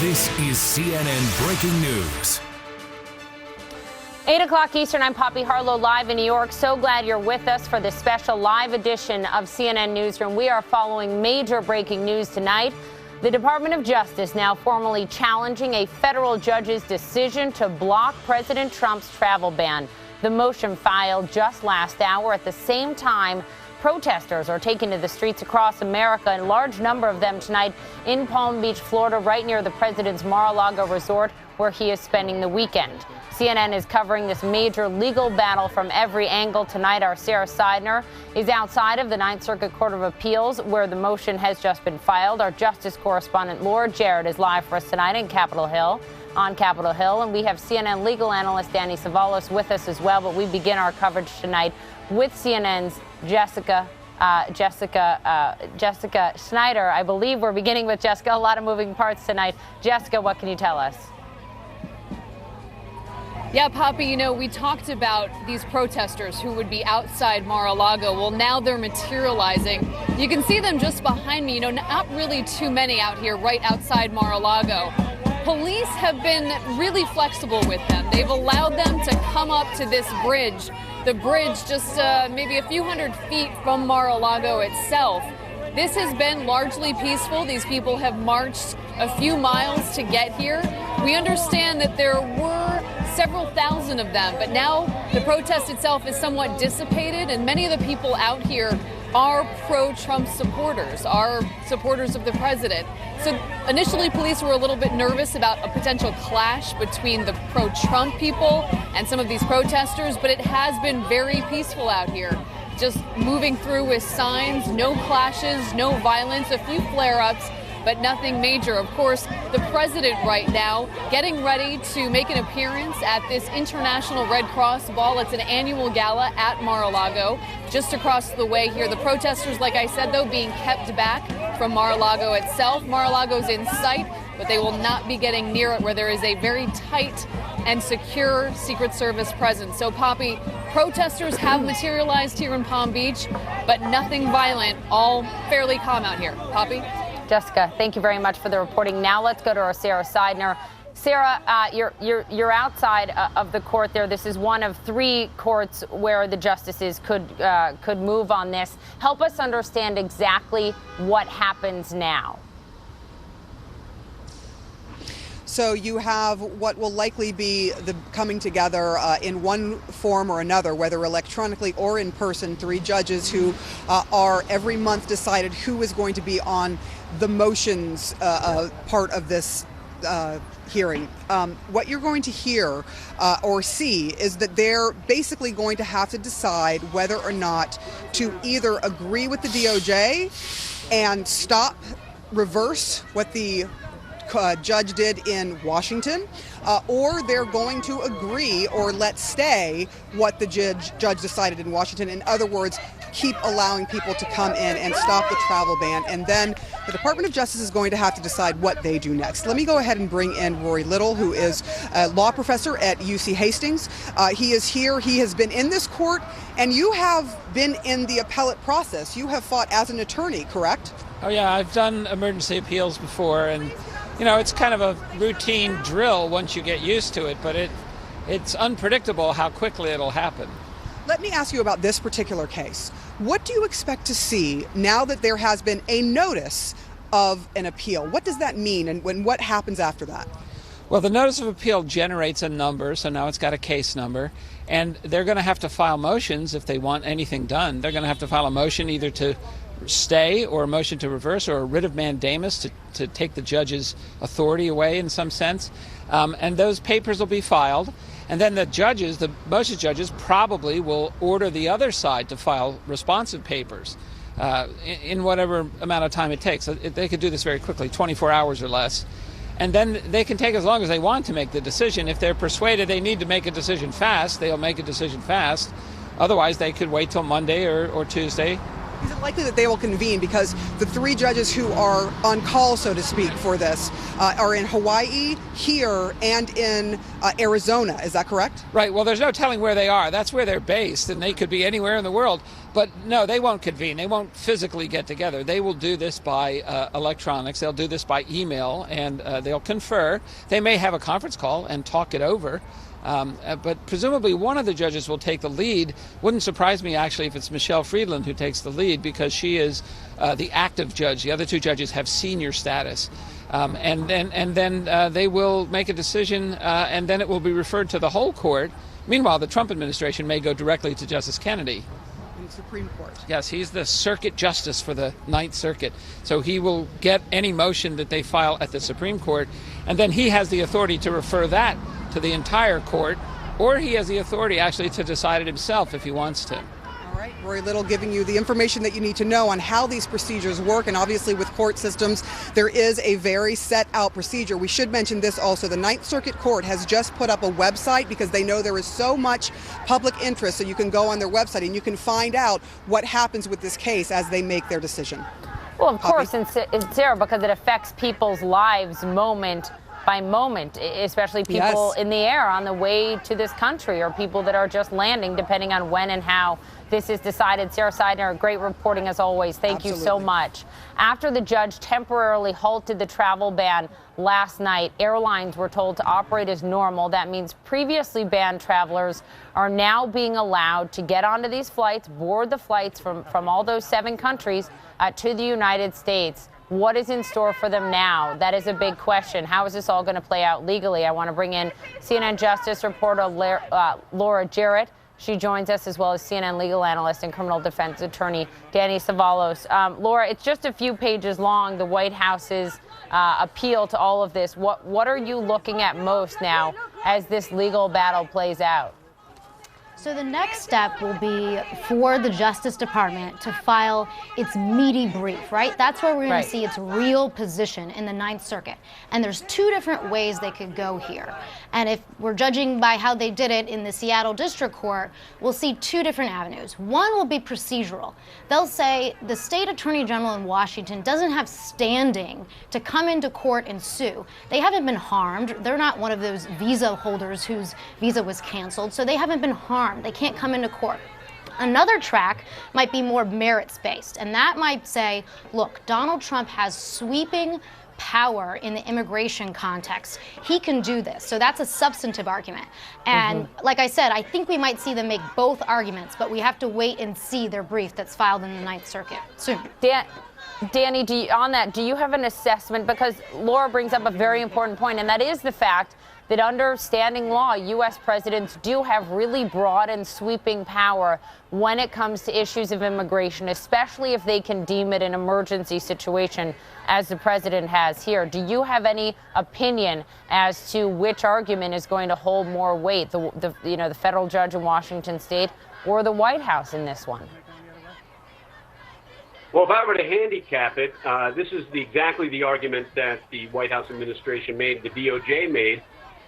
This is CNN Breaking News. 8 o'clock Eastern, I'm Poppy Harlow live in New York. So glad you're with us for this special live edition of CNN Newsroom. We are following major breaking news tonight. The Department of Justice now formally challenging a federal judge's decision to block President Trump's travel ban. The motion filed just last hour. At the same time, protesters are taking to the streets across America, a large number of them tonight in Palm Beach, Florida, right near the president's Mar-a-Lago resort, where he is spending the weekend. CNN is covering this major legal battle from every angle tonight. Our Sarah Seidner is outside of the Ninth Circuit Court of Appeals, where the motion has just been filed. Our justice correspondent Laura Jarrett is live for us tonight on Capitol Hill, and we have CNN legal analyst Danny Savalos with us as well. But we begin our coverage tonight with CNN's Jessica Schneider. I believe we're beginning with Jessica. A lot of moving parts tonight. Jessica, what can you tell us? Yeah, Poppy, we talked about these protesters who would be outside Mar-a-Lago. Well, now they're materializing. You can see them just behind me. Not really too many out here right outside Mar-a-Lago. Police have been really flexible with them. They've allowed them to come up to this bridge. The bridge just maybe a few hundred feet from Mar-a-Lago itself. This has been largely peaceful. These people have marched a few miles to get here. We understand that there were several thousand of them, but now the protest itself is somewhat dissipated, and many of the people out here are pro-Trump supporters, are supporters of the president. So initially, police were a little bit nervous about a potential clash between the pro-Trump people and some of these protesters, but it has been very peaceful out here. Just moving through with signs, no clashes, no violence, a few flare-ups, but nothing major. Of course, the president right now getting ready to make an appearance at this International Red Cross Ball. It's an annual gala at Mar-a-Lago, just across the way here. The protesters, like I said, though, being kept back from Mar-a-Lago itself. Mar-a-Lago's in sight, but they will not be getting near it, where there is a very tight and secure Secret Service presence. So, Poppy, protesters have materialized here in Palm Beach, but nothing violent, all fairly calm out here. Poppy? Jessica, thank you very much for the reporting. Now let's go to our Sarah Seidner. Sarah, you're outside of the court there. This is one of 3 courts where the justices could move on this. Help us understand exactly what happens now. So you have what will likely be the coming together in one form or another, whether electronically or in person, 3 judges who are every month decided who is going to be on the motions part of this hearing. What you're going to hear or see is that they're basically going to have to decide whether or not to either agree with the DOJ and reverse what the judge did in Washington, or they're going to agree or let stay what the judge decided in Washington. In other words, keep allowing people to come in and stop the travel ban. And then the Department of Justice is going to have to decide what they do next. Let me go ahead and bring in Rory Little, who is a law professor at UC Hastings. He is here. He has been in this court, and you have been in the appellate process. You have fought as an attorney, correct? Oh, yeah. I've done emergency appeals before, and it's kind of a routine drill once you get used to it, but it's unpredictable how quickly it'll happen. Let me ask you about this particular case. What do you expect to see now that there has been a notice of an appeal? What does that mean, and what happens after that? Well, the notice of appeal generates a number, so now it's got a case number, and they're going to have to file motions if they want anything done. They're going to have to file a motion either to stay or a motion to reverse or a writ of mandamus to take the judge's authority away in some sense. And those papers will be filed. And then the motion judges probably will order the other side to file responsive papers in whatever amount of time it takes. They could do this very quickly, 24 hours or less. And then they can take as long as they want to make the decision. If they're persuaded they need to make a decision fast, they'll make a decision fast. Otherwise, they could wait till Monday or Tuesday Is it likely that they will convene because the three judges who are on call, so to speak, for this are in Hawaii, here, and in Arizona? Is that correct? Right. Well, there's no telling where they are. That's where they're based, and they could be anywhere in the world. But no, they won't convene. They won't physically get together. They will do this by electronics. They'll do this by email, and they'll confer. They may have a conference call and talk it over. But presumably one of the judges will take the lead. Wouldn't surprise me, actually, if it's Michelle Friedland who takes the lead, because she is the active judge. The other two judges have senior status. And then they will make a decision, and then it will be referred to the whole court. Meanwhile, the Trump administration may go directly to Justice Kennedy. In the Supreme Court. Yes, he's the circuit justice for the Ninth Circuit. So he will get any motion that they file at the Supreme Court, and then he has the authority to refer that to the entire court, or he has the authority actually to decide it himself if he wants to. All right, Rory Little giving you the information that you need to know on how these procedures work, and obviously with court systems, there is a very set out procedure. We should mention this also. The Ninth Circuit Court has just put up a website because they know there is so much public interest, so you can go on their website and you can find out what happens with this case as they make their decision. Well, of course, and Sarah, because it affects people's lives moment by moment, especially people in the air on the way to this country, or people that are just landing, depending on when and how this is decided. Sarah Seidner, great reporting as always. Thank you so much. After the judge temporarily halted the travel ban last night, airlines were told to operate as normal. That means previously banned travelers are now being allowed to get onto these flights, board the flights from all those 7 countries to the United States. What is in store for them now? That is a big question. How is this all going to play out legally? I want to bring in CNN Justice reporter Laura Jarrett. She joins us, as well as CNN legal analyst and criminal defense attorney Danny Savalos. Laura, it's just a few pages long, the White House's appeal to all of this. What are you looking at most now as this legal battle plays out? So the next step will be for the Justice Department to file its meaty brief, right? That's where we're going to see its real position in the Ninth Circuit. And there's 2 different ways they could go here. And if we're judging by how they did it in the Seattle District Court, we'll see 2 different avenues. One will be procedural. They'll say the state attorney general in Washington doesn't have standing to come into court and sue. They haven't been harmed. They're not one of those visa holders whose visa was canceled, so they haven't been harmed. They can't come into court. Another track might be more merits-based, and that might say, look, Donald Trump has sweeping power in the immigration context. He can do this. So that's a substantive argument. And like I said, I think we might see them make both arguments, but we have to wait and see their brief that's filed in the Ninth Circuit soon. Danny, do you have an assessment? Because Laura brings up a very important point, and that is the fact that under standing law, U.S. presidents do have really broad and sweeping power when it comes to issues of immigration, especially if they can deem it an emergency situation, as the president has here. Do you have any opinion as to which argument is going to hold more weight, the federal judge in Washington state or the White House in this one? Well, if I were to handicap it, this is exactly the argument that the White House administration made, the DOJ made,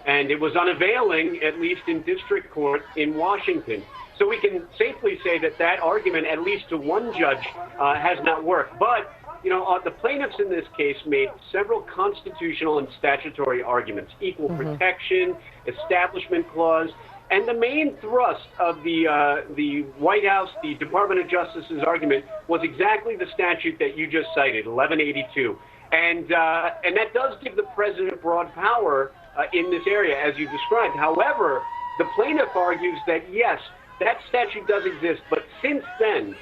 and it was unavailing, at least in district court in Washington. So we can safely say that that argument, at least to one judge, has not worked. But, the plaintiffs in this case made several constitutional and statutory arguments: equal protection, establishment clause. And the main thrust of the White House, the Department of Justice's argument, was exactly the statute that you just cited, 1182. And that does give the president broad power in this area, as you described. However, the plaintiff argues that, yes, that statute does exist, but since then,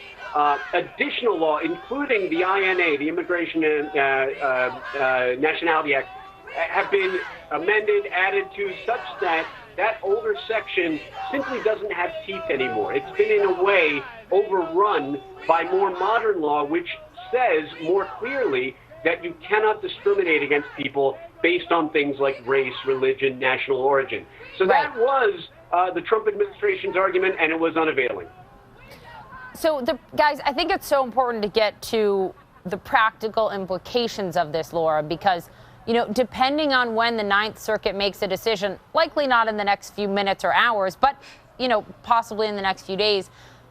additional law, including the INA, the Immigration and Nationality Act, have been amended, added to, such that that older section simply doesn't have teeth anymore. It's been, in a way, overrun by more modern law, which says more clearly that you cannot discriminate against people based on things like race, religion, national origin. So that was the Trump administration's argument, and it was unavailing. So, guys, I think it's so important to get to the practical implications of this, Laura, because, depending on when the Ninth Circuit makes a decision, likely not in the next few minutes or hours, but, possibly in the next few days,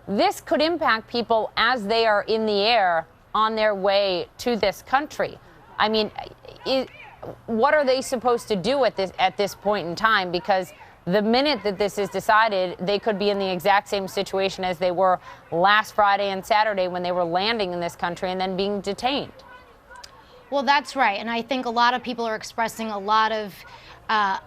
this could impact people as they are in the air on their way to this country. I mean, what are they supposed to do at this point in time? Because the minute that this is decided, they could be in the exact same situation as they were last Friday and Saturday when they were landing in this country and then being detained. Well, that's right. And I think a lot of people are expressing a lot of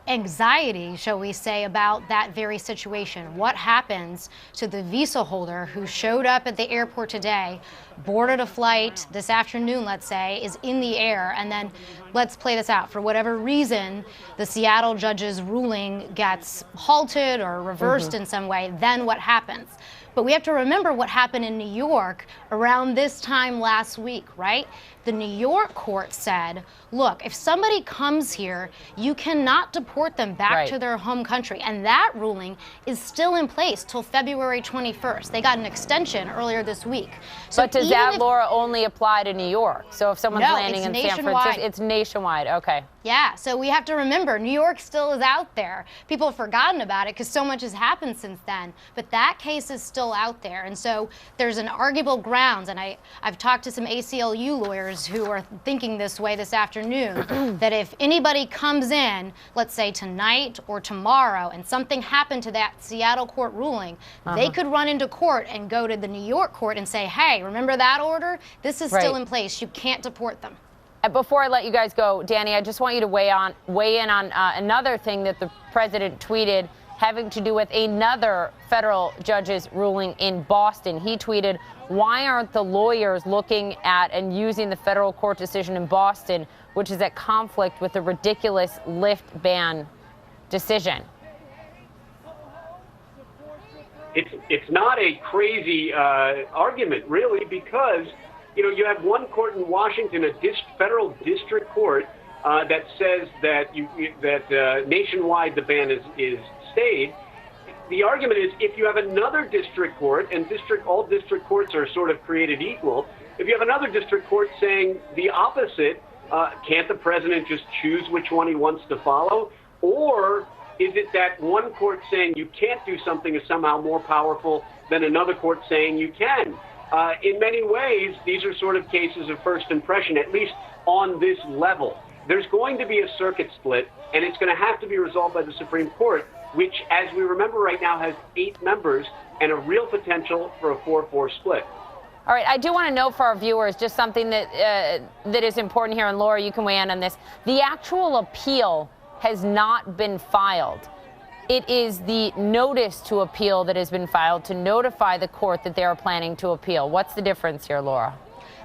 anxiety, shall we say, about that very situation. What happens to the visa holder who showed up at the airport today, boarded a flight this afternoon, let's say, is in the air, and then, let's play this out, for whatever reason, the Seattle judge's ruling gets halted or reversed in some way, then what happens? But we have to remember what happened in New York around this time last week, right? The New York court said, look, if somebody comes here, you cannot deport them back to their home country. And that ruling is still in place till February 21st. They got an extension earlier this week. So but does that, Laura, only apply to New York? So if someone's landing in San Francisco, it's nationwide. Okay. Yeah, so we have to remember, New York still is out there. People have forgotten about it because so much has happened since then. But that case is still out there. And so there's an arguable grounds, and I've talked to some ACLU lawyers who are thinking this way this afternoon, that if anybody comes in, let's say tonight or tomorrow, and something happened to that Seattle court ruling, they could run into court and go to the New York court and say, hey, remember that order? This is still in place. You can't deport them. Before I let you guys go, Danny, I just want you to weigh in on another thing that the president tweeted having to do with another federal judge's ruling in Boston. He tweeted, why aren't the lawyers looking at and using the federal court decision in Boston, which is at conflict with the ridiculous lift ban decision? It's not a crazy argument, really, because you have one court in Washington, a federal district court, that says that nationwide the ban is stayed. The argument is if you have another district court, and all district courts are sort of created equal, if you have another district court saying the opposite, can't the president just choose which one he wants to follow? Or is it that one court saying you can't do something is somehow more powerful than another court saying you can? In many ways, these are sort of cases of first impression, at least on this level. There's going to be a circuit split, and it's going to have to be resolved by the Supreme Court, which, as we remember right now, has 8 members and a real potential for a 4-4 split. All right, I do want to note for our viewers just something that is important here, and Laura, you can weigh in on this. The actual appeal has not been filed. It is the notice to appeal that has been filed to notify the court that they are planning to appeal. What's the difference here, Laura?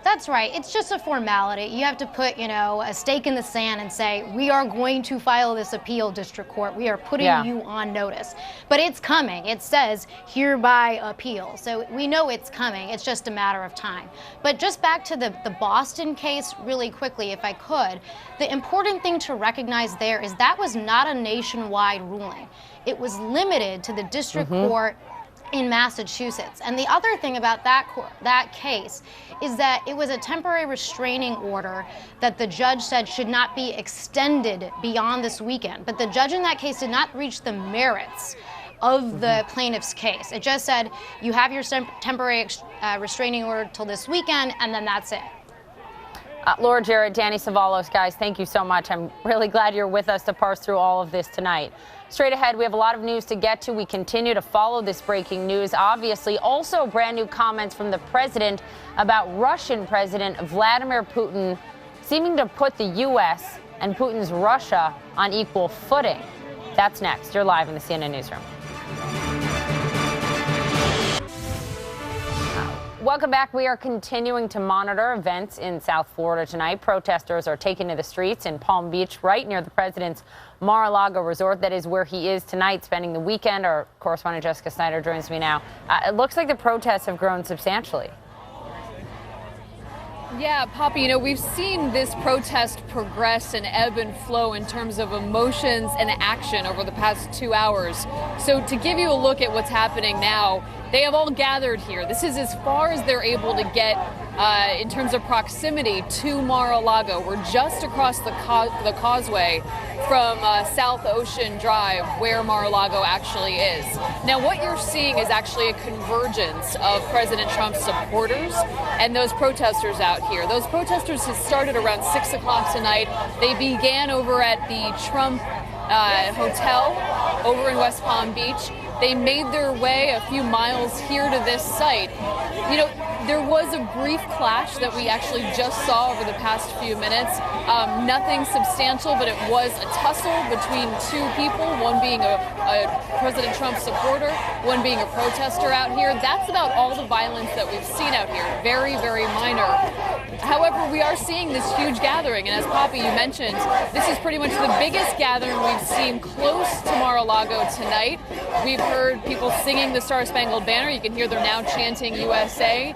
That's right. It's just a formality. You have to put, a stake in the sand and say, we are going to file this appeal, district court. We are putting you on notice. But it's coming. It says hereby appeal. So we know it's coming. It's just a matter of time. But just back to the Boston case really quickly, if I could, the important thing to recognize there is that was not a nationwide ruling. It was limited to the district court in Massachusetts. And the other thing about that case is that it was a temporary restraining order that the judge said should not be extended beyond this weekend. But the judge in that case did not reach the merits of the plaintiff's case. It just said you have your temporary restraining order till this weekend, and then that's it. Laura Jarrett, Danny Savalos, guys, thank you so much. I'm really glad you're with us to parse through all of this tonight. Straight ahead, we have a lot of news to get to. We continue to follow this breaking news. Obviously, also brand new comments from the president about Russian President Vladimir Putin seeming to put the U.S. and Putin's Russia on equal footing. That's next. You're live in the CNN Newsroom. Welcome back. We are continuing to monitor events in South Florida tonight. Protesters are taking to the streets in Palm Beach, right near the president's Mar-a-Lago resort. That is where he is tonight, spending the weekend. Our correspondent Jessica Snyder joins me now. It looks like the protests have grown substantially. Yeah, Poppy, we've seen this protest progress and ebb and flow in terms of emotions and action over the past 2 hours. So to give you a look at what's happening now, they have all gathered here. This is as far as they're able to get in terms of proximity to Mar-a-Lago. We're just across the causeway from South Ocean Drive, where Mar-a-Lago actually is. Now, what you're seeing is actually a convergence of President Trump's supporters and those protesters out here. Those protesters have started around 6 o'clock tonight. They began over at the Trump Hotel over in West Palm Beach. They made their way a few miles here to this site. You know, there was a brief clash that we actually just saw over the past few minutes. Nothing substantial, but it was a tussle between two people, one being a President Trump supporter, one being a protester out here. That's about all the violence that we've seen out here. Very, very minor. However, we are seeing this huge gathering, and as Poppy, you mentioned, this is pretty much the biggest gathering we've seen close to Mar-a-Lago tonight. We've heard people singing the Star-Spangled Banner. You can hear they're now chanting USA.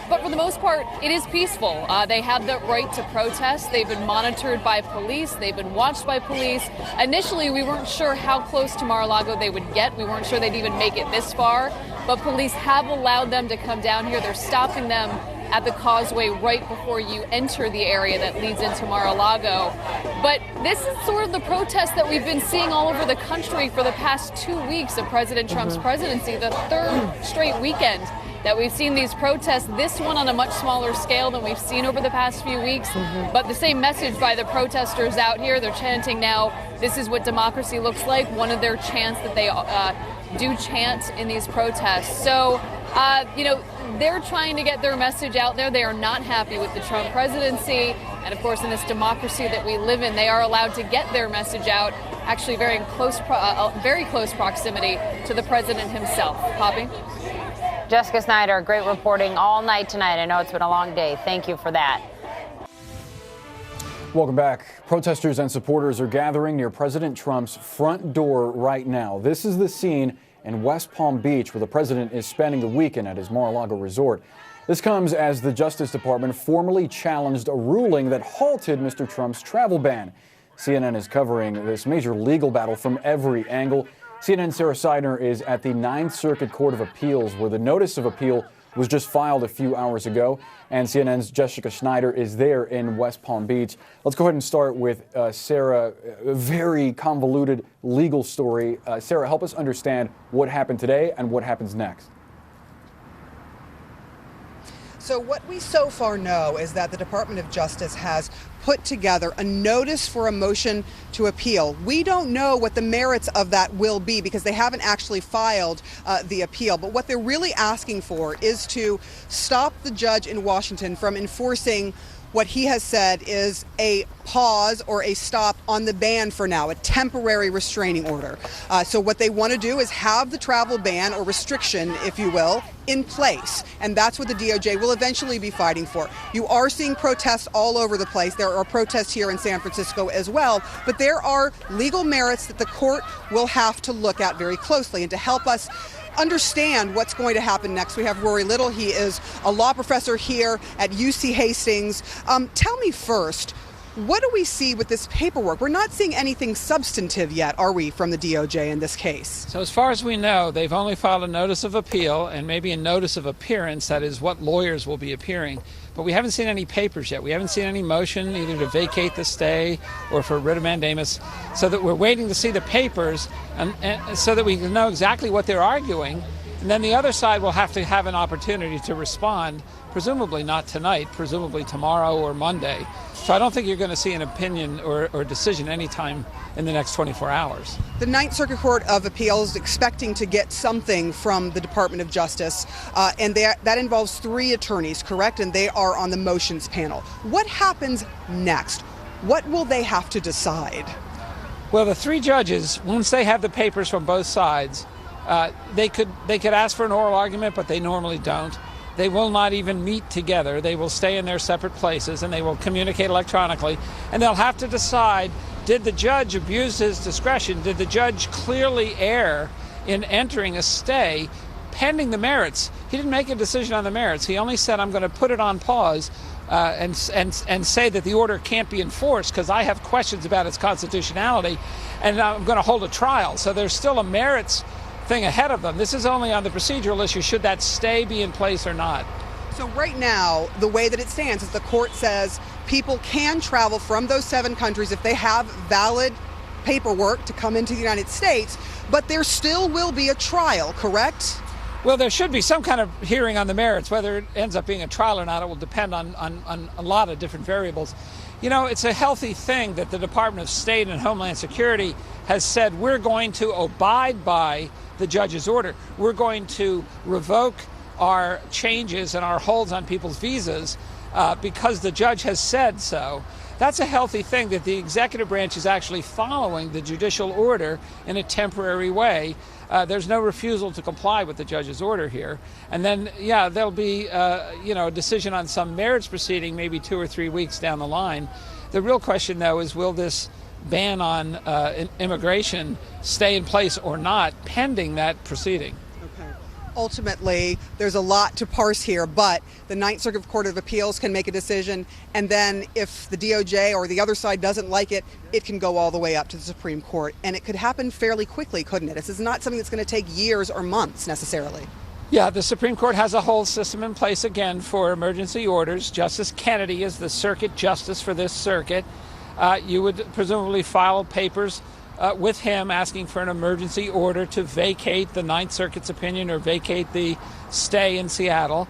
But for the most part, it is peaceful. They have the right to protest. They've been monitored by police. They've been watched by police. Initially, we weren't sure how close to Mar-a-Lago they would get. We weren't sure they'd even make it this far. But police have allowed them to come down here. They're stopping them at the causeway right before you enter the area that leads into Mar-a-Lago. But this is sort of the protest that we've been seeing all over the country for the past 2 weeks of President Trump's presidency, the third straight weekend that we've seen these protests, this one on a much smaller scale than we've seen over the past few weeks. But the same message by the protesters out here. They're chanting now, this is what democracy looks like, one of their chants that they do chant in these protests. So, you know, they're trying to get their message out there. They are not happy with the Trump presidency. And of course, in this democracy that we live in, they are allowed to get their message out, actually very close proximity to the president himself. Poppy? Jessica Snyder, great reporting all night tonight. I know it's been a long day. Thank you for that. Welcome back. Protesters and supporters are gathering near President Trump's front door right now. This is the scene in West Palm Beach where the president is spending the weekend at his Mar-a-Lago resort. This comes as the Justice Department formally challenged a ruling that halted Mr. Trump's travel ban. CNN is covering this major legal battle from every angle. CNN's Sarah Seidner is at the Ninth Circuit Court of Appeals, where the notice of appeal was just filed a few hours ago. And CNN's Jessica Snyder is there in West Palm Beach. Let's go ahead and start with Sarah. A very convoluted legal story. Sarah, help us understand what happened today and what happens next. So what we so far know is that the Department of Justice has put together a notice for a motion to appeal. We don't know what the merits of that will be because they haven't actually filed the appeal. But what they're really asking for is to stop the judge in Washington from enforcing what he has said is a pause or a stop on the ban for now, a temporary restraining order. So what they want to do is have the travel ban or restriction, if you will, in place. And that's what the DOJ will eventually be fighting for. You are seeing protests all over the place. There are protests here in San Francisco as well. But there are legal merits that the court will have to look at very closely. And to help us understand what's going to happen next, we have Rory Little. He is a law professor here at UC Hastings. Tell me first, what do we see with this paperwork? We're not seeing anything substantive yet, are we, from the DOJ in this case? So as far as we know, they've only filed a notice of appeal and maybe a notice of appearance, that is what lawyers will be appearing. But we haven't seen any papers yet. We haven't seen any motion either to vacate the stay or for writ of mandamus, so that we're waiting to see the papers and so that we can know exactly what they're arguing. And then the other side will have to have an opportunity to respond, presumably not tonight, presumably tomorrow or Monday. So I don't think you're going to see an opinion or decision anytime in the next 24 hours. The Ninth Circuit Court of Appeals is expecting to get something from the Department of Justice, and that involves 3 attorneys, correct? And they are on the motions panel. What happens next? What will they have to decide? Well, the 3 judges, once they have the papers from both sides, they could ask for an oral argument, but they normally don't. They will not even meet together. They will stay in their separate places and they will communicate electronically. And they'll have to decide, did the judge abuse his discretion? Did the judge clearly err in entering a stay pending the merits? He didn't make a decision on the merits. He only said, I'm going to put it on pause and say that the order can't be enforced because I have questions about its constitutionality and I'm going to hold a trial. So there's still a merits thing ahead of them. This is only on the procedural issue, should that stay be in place or not. So right now, the way that it stands is the court says people can travel from those 7 countries if they have valid paperwork to come into the United States, but there still will be a trial, correct? Well, there should be some kind of hearing on the merits. Whether it ends up being a trial or not, it will depend on a lot of different variables. You know, it's a healthy thing that the Department of State and Homeland Security has said we're going to abide by the judge's order. We're going to revoke our changes and our holds on people's visas because the judge has said so. That's a healthy thing, that the executive branch is actually following the judicial order in a temporary way. There's no refusal to comply with the judge's order here. And then, yeah, there'll be, a decision on some merits proceeding maybe 2 or 3 weeks down the line. The real question, though, is will this ban on immigration stay in place or not pending that proceeding? Ultimately, there's a lot to parse here, but the Ninth Circuit Court of Appeals can make a decision, and then if the DOJ or the other side doesn't like it, it can go all the way up to the Supreme Court. And it could happen fairly quickly, couldn't it? This is not something that's going to take years or months necessarily. Yeah, the Supreme Court has a whole system in place again for emergency orders. Justice Kennedy is the circuit justice for this circuit. You would presumably file papers with him asking for an emergency order to vacate the Ninth Circuit's opinion or vacate the stay in Seattle.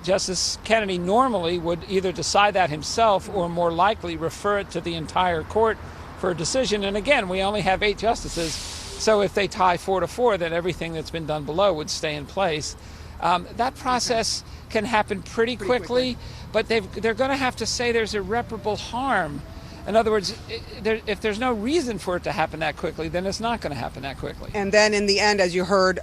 Justice Kennedy normally would either decide that himself or more likely refer it to the entire court for a decision. And again, we only have 8 justices, so if they tie 4-4, then everything that's been done below would stay in place. That process can happen pretty quickly, but they're going to have to say there's irreparable harm. In other words, if there's no reason for it to happen that quickly, then it's not going to happen that quickly. And then in the end, as you heard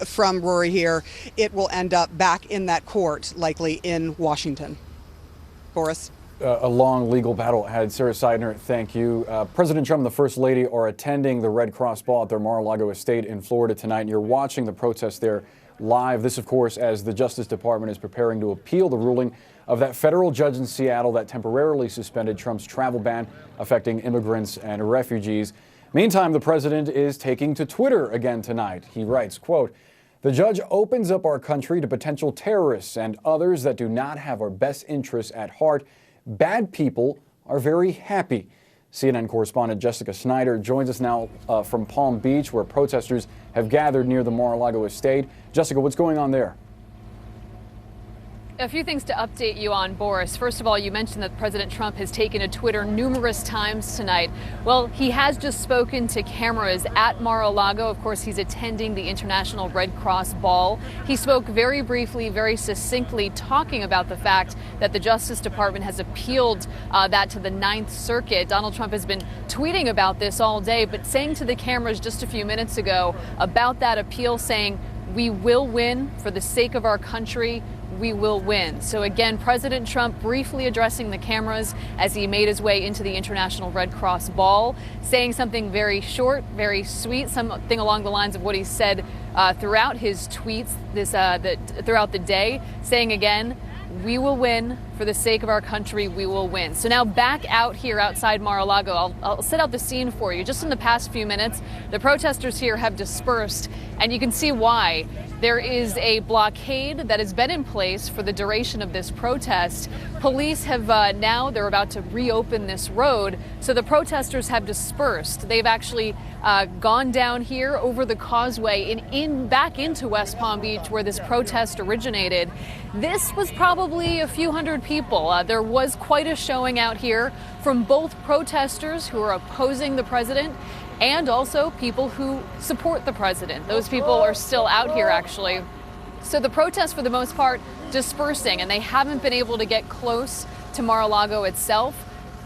from Rory here, it will end up back in that court, likely in Washington. Boris? A long legal battle ahead. Sarah Seidner, thank you. President Trump and the First Lady are attending the Red Cross Ball at their Mar-a-Lago estate in Florida tonight, and you're watching the protest there live. This, of course, as the Justice Department is preparing to appeal the ruling of that federal judge in Seattle that temporarily suspended Trump's travel ban affecting immigrants and refugees. Meantime, the president is taking to Twitter again tonight. He writes, quote, "The judge opens up our country to potential terrorists and others that do not have our best interests at heart. Bad people are very happy." CNN correspondent Jessica Snyder joins us now from Palm Beach, where protesters have gathered near the Mar-a-Lago estate. Jessica, what's going on there? A few things to update you on, Boris. First of all, you mentioned that President Trump has taken to Twitter numerous times tonight. Well, he has just spoken to cameras at Mar-a-Lago. Of course, he's attending the International Red Cross Ball. He spoke very briefly, very succinctly, talking about the fact that the Justice Department has appealed that to the Ninth Circuit. Donald Trump has been tweeting about this all day, but saying to the cameras just a few minutes ago about that appeal, saying, "We will win for the sake of our country. We will win." So again, President Trump briefly addressing the cameras as he made his way into the International Red Cross Ball, saying something very short, very sweet, something along the lines of what he said throughout his tweets throughout the day, saying again, "We will win for the sake of our country. We will win." So now back out here outside Mar-a-Lago, I'll set out the scene for you. Just in the past few minutes, the protesters here have dispersed, and you can see why. There is a blockade that has been in place for the duration of this protest. Police have they're about to reopen this road, so the protesters have dispersed. They've actually gone down here over the causeway and back into West Palm Beach, where this protest originated. This was probably a few hundred people. There was quite a showing out here from both protesters who are opposing the president and also people who support the president. Those people are still out here, actually. So the protests, for the most part, dispersing, and they haven't been able to get close to Mar-a-Lago itself.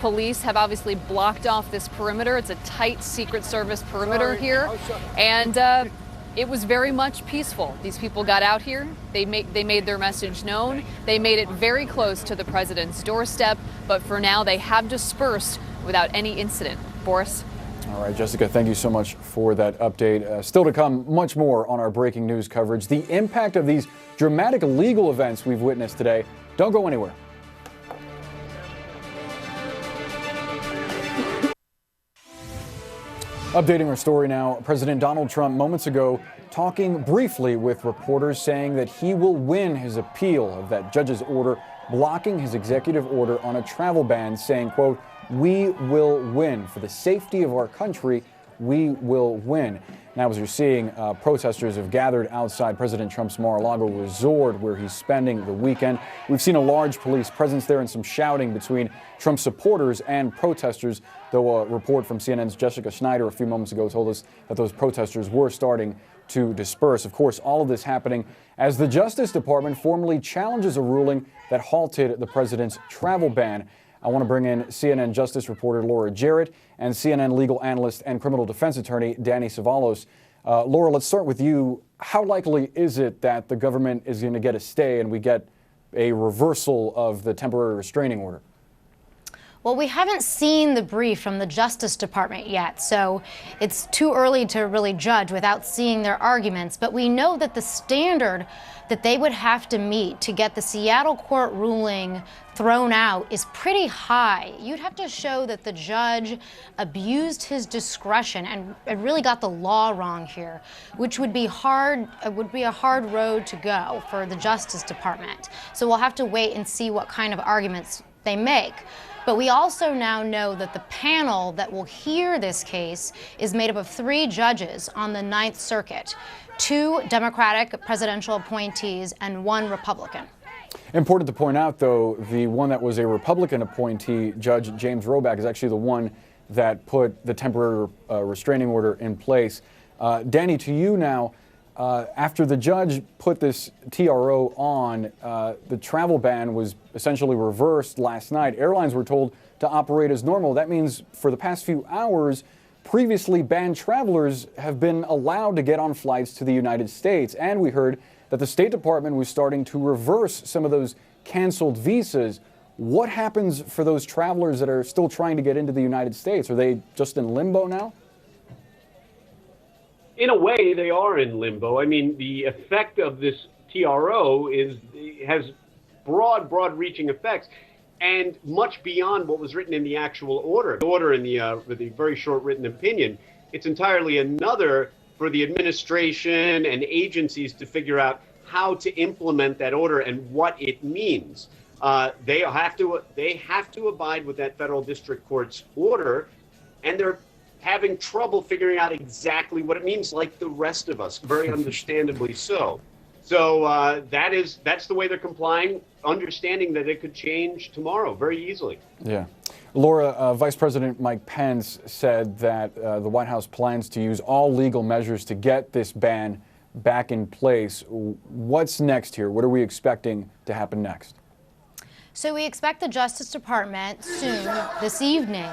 Police have obviously blocked off this perimeter. It's a tight Secret Service perimeter here, and it was very much peaceful. These people got out here. They made their message known. They made it very close to the president's doorstep, but for now they have dispersed without any incident. Boris? All right, Jessica, thank you so much for that update. Still to come, much more on our breaking news coverage. The impact of these dramatic legal events we've witnessed today. Don't go anywhere. Updating our story now, President Donald Trump moments ago talking briefly with reporters, saying that he will win his appeal of that judge's order blocking his executive order on a travel ban, saying, quote, "We will win. For the safety of our country, we will win." Now, as you're seeing, protesters have gathered outside President Trump's Mar-a-Lago resort where he's spending the weekend. We've seen a large police presence there and some shouting between Trump supporters and protesters, though a report from CNN's Jessica Schneider a few moments ago told us that those protesters were starting to disperse. Of course, all of this happening as the Justice Department formally challenges a ruling that halted the president's travel ban. I want to bring in CNN Justice reporter Laura Jarrett and CNN legal analyst and criminal defense attorney Danny Savalos. Laura, let's start with you. How likely is it that the government is going to get a stay and we get a reversal of the temporary restraining order? Well, we haven't seen the brief from the Justice Department yet, so it's too early to really judge without seeing their arguments. But we know that the standard that they would have to meet to get the Seattle court ruling thrown out is pretty high. You'd have to show that the judge abused his discretion and really got the law wrong here, which would be hard. It would be a hard road to go for the Justice Department. So we'll have to wait and see what kind of arguments they make. But we also now know that the panel that will hear this case is made up of 3 judges on the Ninth Circuit, 2 Democratic presidential appointees and 1 Republican. Important to point out, though, the one that was a Republican appointee, Judge James Roback, is actually the one that put the temporary restraining order in place. Danny, to you now. After the judge put this TRO on, the travel ban was essentially reversed last night. Airlines were told to operate as normal. That means for the past few hours, previously banned travelers have been allowed to get on flights to the United States. And we heard that the State Department was starting to reverse some of those canceled visas. What happens for those travelers that are still trying to get into the United States? Are they just in limbo now? In a way, they are in limbo. I mean, the effect of this TRO has broad-reaching effects, and much beyond what was written in the actual order. The order in the very short written opinion, it's entirely another for the administration and agencies to figure out how to implement that order and what it means. They have to abide with that federal district court's order, and they're having trouble figuring out exactly what it means, like the rest of us, very understandably so. So that's the way they're complying, understanding that it could change tomorrow very easily. Yeah. Laura, Vice President Mike Pence said that the White House plans to use all legal measures to get this ban back in place. What's next here? What are we expecting to happen next? So we expect the Justice Department soon, this evening,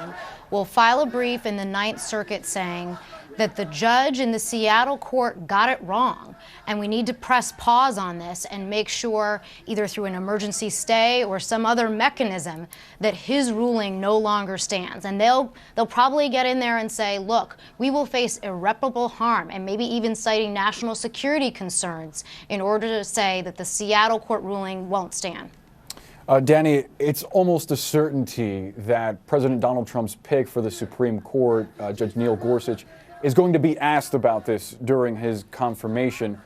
will file a brief in the Ninth Circuit saying that the judge in the Seattle court got it wrong, and we need to press pause on this and make sure, either through an emergency stay or some other mechanism, that his ruling no longer stands. And they'll probably get in there and say, look, we will face irreparable harm, and maybe even citing national security concerns in order to say that the Seattle court ruling won't stand. Danny, it's almost a certainty that President Donald Trump's pick for the Supreme Court, Judge Neil Gorsuch, is going to be asked about this during his confirmation.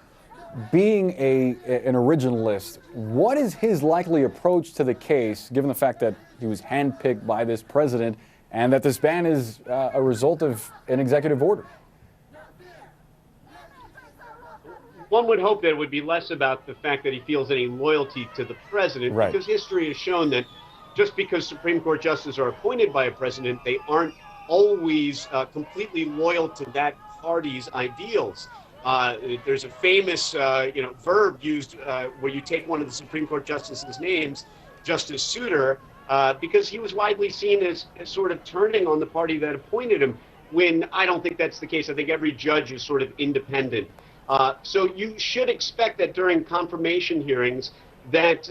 Being an originalist, what is his likely approach to the case, given the fact that he was handpicked by this president and that this ban is a result of an executive order? One would hope that it would be less about the fact that he feels any loyalty to the president, right, because history has shown that just because Supreme Court justices are appointed by a president, they aren't always completely loyal to that party's ideals. There's a famous verb used where you take one of the Supreme Court justices' names, Justice Souter, because he was widely seen as sort of turning on the party that appointed him, when I don't think that's the case. I think every judge is sort of independent. So you should expect that during confirmation hearings that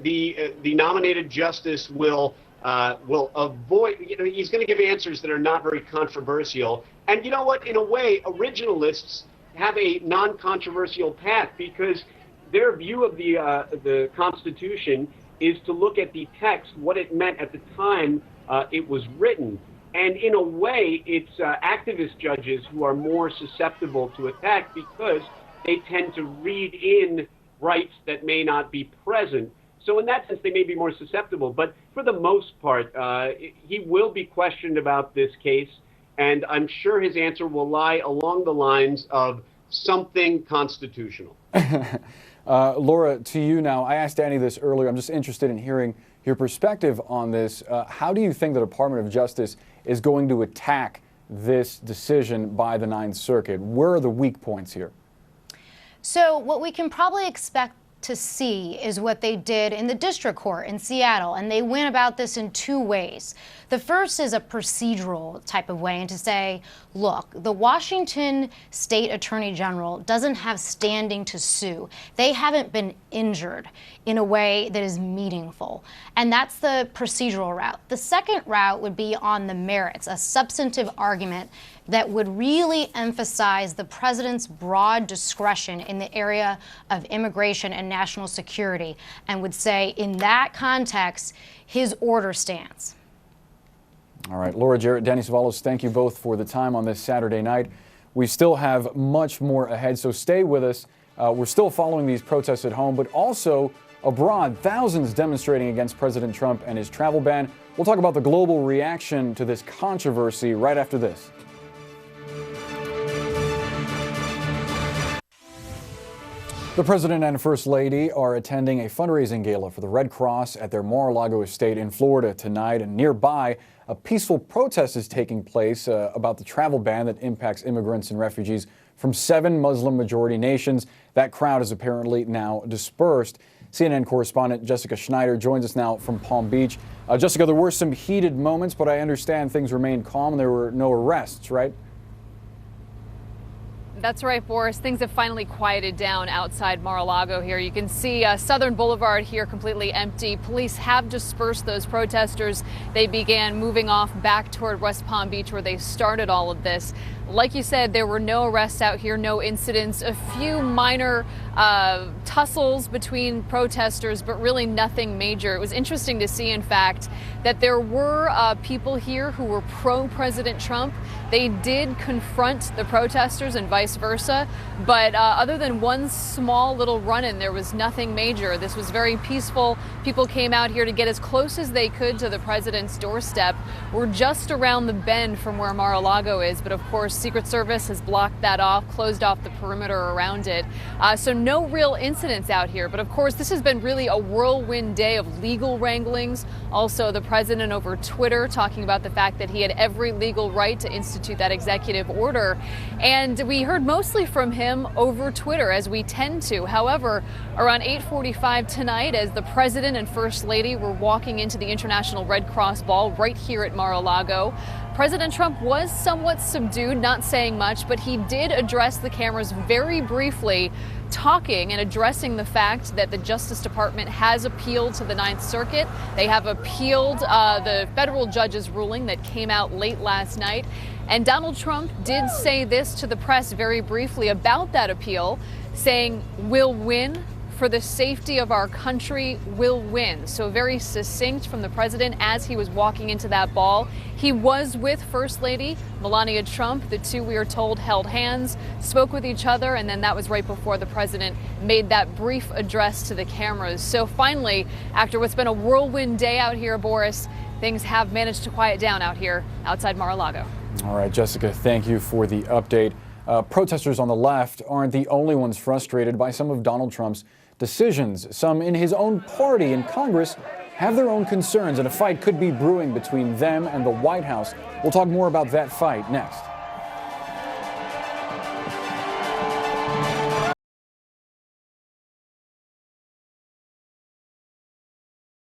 the nominated justice will avoid, he's going to give answers that are not very controversial. And you know what? In a way, originalists have a non-controversial path, because their view of the Constitution is to look at the text, what it meant at the time it was written. And in a way, it's activist judges who are more susceptible to attack because they tend to read in rights that may not be present. So in that sense, they may be more susceptible. But for the most part, he will be questioned about this case, and I'm sure his answer will lie along the lines of something constitutional. Laura, to you now. I asked Danny this earlier. I'm just interested in hearing your perspective on this. How do you think the Department of Justice is going to attack this decision by the Ninth Circuit? Where are the weak points here? So what we can probably expect to see is what they did in the district court in Seattle, and they went about this in two ways. The first is a procedural type of way, and to say, look, the Washington State Attorney General doesn't have standing to sue. They haven't been injured in a way that is meaningful, and that's the procedural route. The second route would be on the merits, a substantive argument that would really emphasize the president's broad discretion in the area of immigration and national security, and would say, in that context, his order stands. All right, Laura Jarrett, Danny Savalos, thank you both for the time on this Saturday night. We still have much more ahead, so stay with us. We're still following these protests at home, but also abroad, thousands demonstrating against President Trump and his travel ban. We'll talk about the global reaction to this controversy right after this. The President and First Lady are attending a fundraising gala for the Red Cross at their Mar-a-Lago estate in Florida tonight, and nearby, a peaceful protest is taking place about the travel ban that impacts immigrants and refugees from 7 Muslim-majority nations. That crowd is apparently now dispersed. CNN correspondent Jessica Schneider joins us now from Palm Beach. Jessica, there were some heated moments, but I understand things remained calm and there were no arrests, right? That's right, Boris. Things have finally quieted down outside Mar-a-Lago here. You can see Southern Boulevard here completely empty. Police have dispersed those protesters. They began moving off back toward West Palm Beach where they started all of this. Like you said, there were no arrests out here, no incidents, a few minor tussles between protesters, but really nothing major. It was interesting to see, in fact, that there were people here who were pro-President Trump. They did confront the protesters and vice versa, but other than one small little run-in, there was nothing major. This was very peaceful. People came out here to get as close as they could to the president's doorstep. We're just around the bend from where Mar-a-Lago is, but of course, Secret Service has blocked that off, closed off the perimeter around it. So no real incidents out here. But of course, this has been really a whirlwind day of legal wranglings. Also, the president over Twitter talking about the fact that he had every legal right to institute that executive order. And we heard mostly from him over Twitter, as we tend to. However, around 8:45 tonight, as the president and First Lady were walking into the International Red Cross Ball right here at Mar-a-Lago, President Trump was somewhat subdued, not saying much, but he did address the cameras very briefly, talking and addressing the fact that the Justice Department has appealed to the Ninth Circuit. They have appealed the federal judge's ruling that came out late last night. And Donald Trump did say this to the press very briefly about that appeal, saying, "We'll win. For the safety of our country, will win." So very succinct from the president as he was walking into that ball. He was with First Lady Melania Trump. The two, we are told, held hands, spoke with each other, and then that was right before the president made that brief address to the cameras. So finally, after what's been a whirlwind day out here, Boris, things have managed to quiet down out here outside Mar-a-Lago. All right, Jessica, thank you for the update. Protesters on the left aren't the only ones frustrated by some of Donald Trump's decisions. Some in his own party in Congress have their own concerns, and a fight could be brewing between them and the White House. We'll talk more about that fight next.